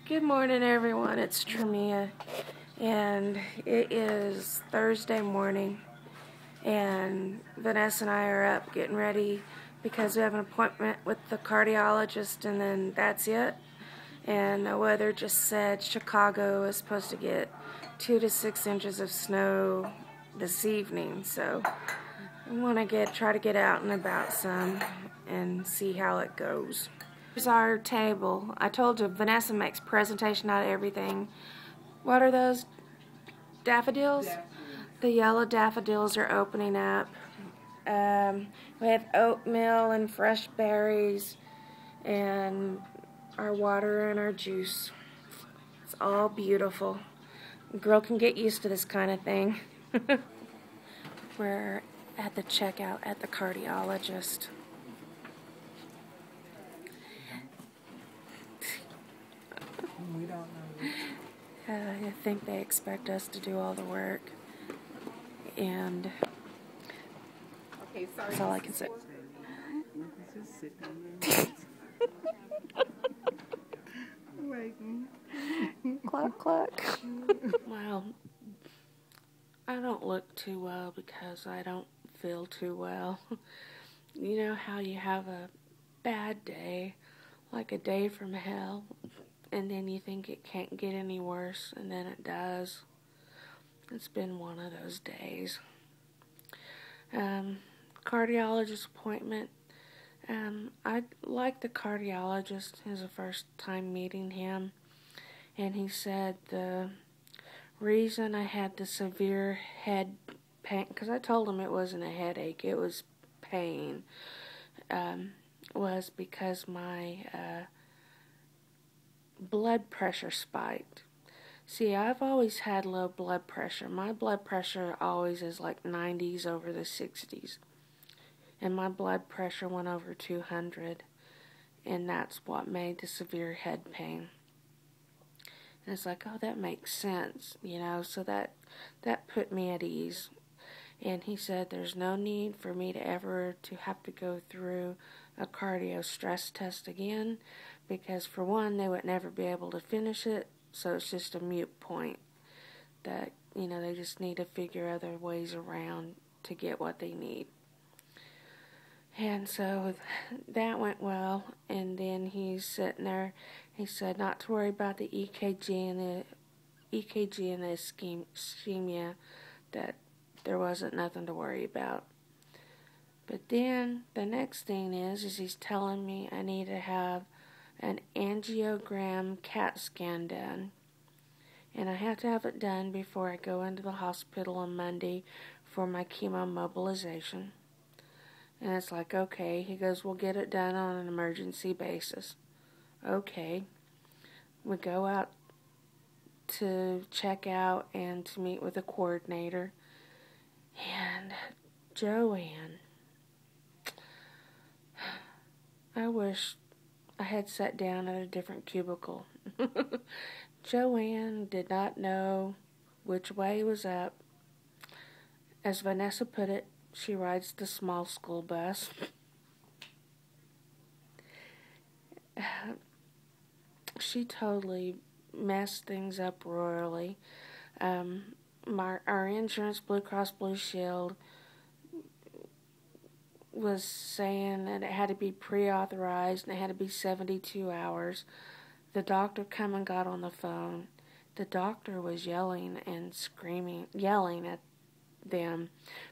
Good morning, everyone. It's Tremia, and it is Thursday morning, and Vanessa and I are up getting ready because we have an appointment with the cardiologist, and then that's it. And the weather just said Chicago is supposed to get 2 to 6 inches of snow this evening, so I want to try to get out and about some and see how it goes. Here's our table. I told you Vanessa makes presentation out of everything. What are those? Daffodils? The yellow daffodils are opening up. We have oatmeal and fresh berries and our water and our juice. It's all beautiful. A girl can get used to this kind of thing. We're at the checkout at the cardiologist. We don't know. I think they expect us to do all the work, and that's all I can say. Waiting. Cluck, cluck. Well, I don't look too well because I don't feel too well. You know how you have a bad day, like a day from hell, and then you think it can't get any worse, and then it does. It's been one of those days. Cardiologist appointment. I like the cardiologist. It was the first time meeting him, and he said the reason I had the severe head pain, because I told him it wasn't a headache, it was pain, was because my blood pressure spiked. See, I've always had low blood pressure. My blood pressure always is like 90s over the 60s. And my blood pressure went over 200. And that's what made the severe head pain. And it's like, oh, that makes sense, you know, so that put me at ease. And he said there's no need for me to ever have to go through a cardio stress test again, because for one, they would never be able to finish it, so it's just a moot point that, you know, they just need to figure other ways around to get what they need. And so that went well, and then he's sitting there, he said not to worry about the EKG and the ischemia, that there wasn't nothing to worry about. But then the next thing is he's telling me I need to have an angiogram CAT scan done. And I have to have it done before I go into the hospital on Monday for my chemo mobilization. And it's like, okay. He goes, we'll get it done on an emergency basis. Okay. We go out to check out and to meet with a coordinator. And Joanne, I wish I had sat down at a different cubicle. Joanne did not know which way was up. As Vanessa put it, she rides the small school bus. She totally messed things up royally. Our insurance, Blue Cross Blue Shield, was saying that it had to be pre-authorized and it had to be 72 hours. The doctor come and got on the phone. The doctor was yelling and screaming, yelling at them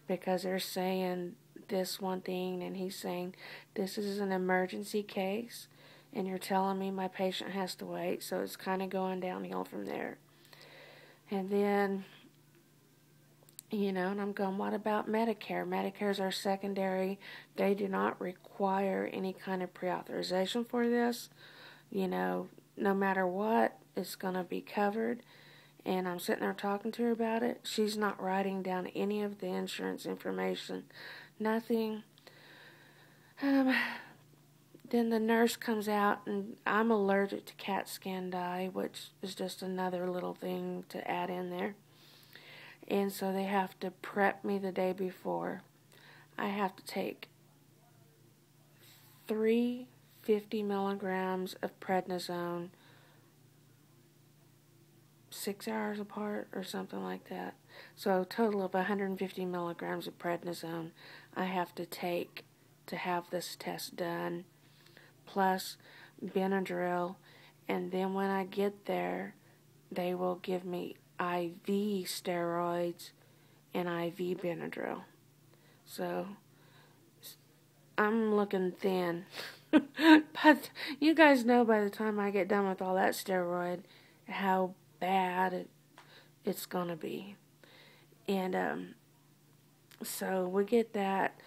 because they're saying this one thing and he's saying this is an emergency case and you're telling me my patient has to wait, so it's kind of going downhill from there. And then, you know, and I'm going, what about Medicare? Medicare's our secondary. They do not require any kind of pre-authorization for this. You know, no matter what, it's going to be covered. And I'm sitting there talking to her about it. She's not writing down any of the insurance information. Nothing. Then the nurse comes out, and I'm allergic to CAT scan dye, which is just another little thing to add in there. And so they have to prep me the day before. I have to take 3 50 milligrams of prednisone 6 hours apart or something like that. So a total of 150 milligrams of prednisone I have to take to have this test done, plus Benadryl, and then when I get there, they will give me IV steroids and IV Benadryl. So I'm looking thin. But you guys know by the time I get done with all that steroid how bad it's gonna be. And so we get that,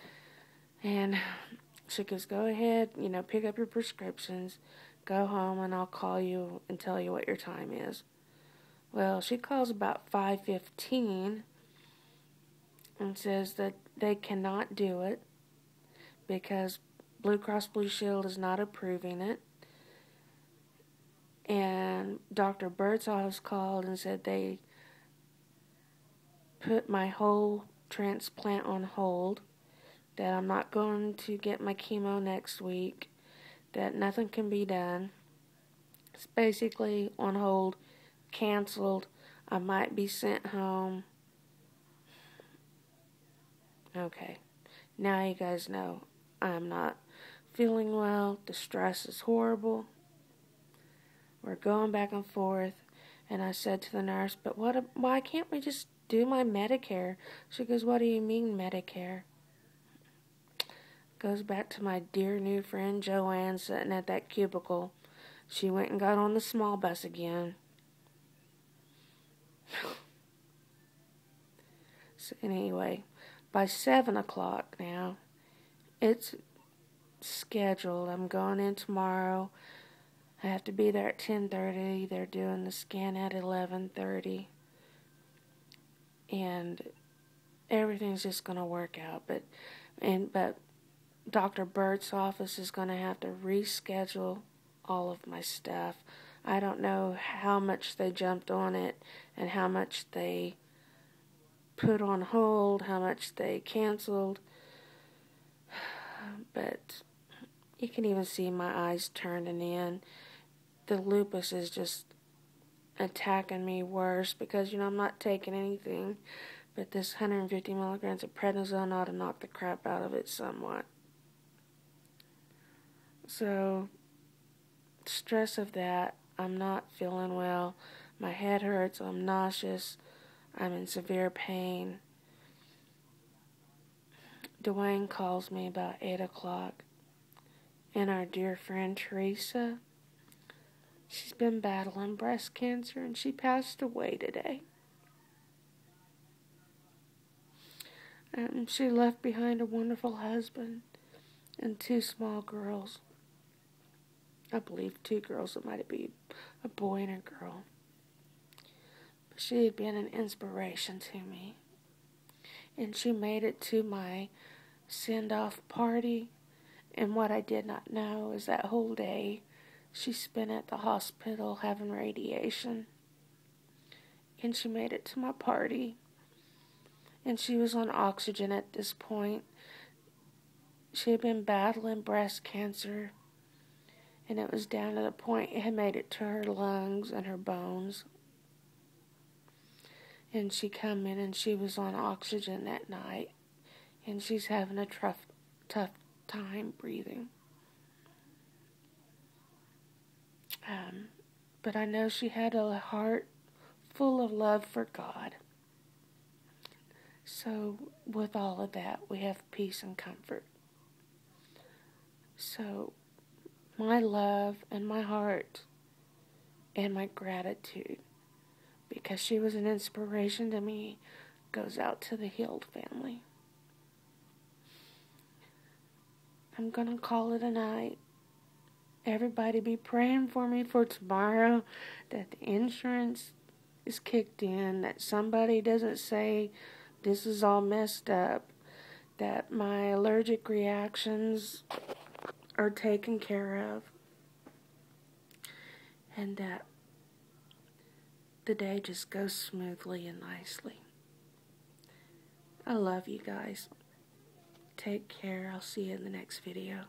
and she goes, go ahead, pick up your prescriptions, go home, and I'll call you and tell you what your time is. Well, she calls about 5:15 and says that they cannot do it because Blue Cross Blue Shield is not approving it. And Dr. Birdsall's called and said they put my whole transplant on hold, that I'm not going to get my chemo next week, that nothing can be done. It's basically on hold, canceled. I might be sent home. Okay, now you guys know I'm not feeling well. The stress is horrible. We're going back and forth, and I said to the nurse, but why can't we just do my Medicare? She goes, what do you mean Medicare? Goes back to my dear new friend Joanne sitting at that cubicle. She went and got on the small bus again. So anyway, by 7 o'clock now, it's scheduled. I'm going in tomorrow. I have to be there at 10:30. They're doing the scan at 11:30. And everything's just going to work out. But Dr. Bird's office is going to have to reschedule all of my stuff. I don't know how much they jumped on it and how much they put on hold, how much they canceled. But you can even see my eyes turning in. The lupus is just attacking me worse because, I'm not taking anything. But this 150 milligrams of prednisone ought to knock the crap out of it somewhat. So, stress of that, I'm not feeling well. My head hurts, I'm nauseous, I'm in severe pain. Dwayne calls me about 8 o'clock. And our dear friend Teresa, she's been battling breast cancer and she passed away today. She left behind a wonderful husband and 2 small girls. I believe 2 girls. It might be a boy and a girl. But she had been an inspiration to me. And she made it to my send-off party. And what I did not know is that whole day she spent at the hospital having radiation. And she made it to my party. And she was on oxygen at this point. She had been battling breast cancer. And it was down to the point it had made it to her lungs and her bones. And she come in and she was on oxygen that night. And she's having a tough time breathing. But I know she had a heart full of love for God. So with all of that, we have peace and comfort. So my love and my heart and my gratitude, because she was an inspiration to me, goes out to the Healed family. I'm going to call it a night. Everybody be praying for me for tomorrow, that the insurance is kicked in, that somebody doesn't say this is all messed up, that my allergic reactions are taken care of, and that the day just goes smoothly and nicely. I love you guys. Take care. I'll see you in the next video.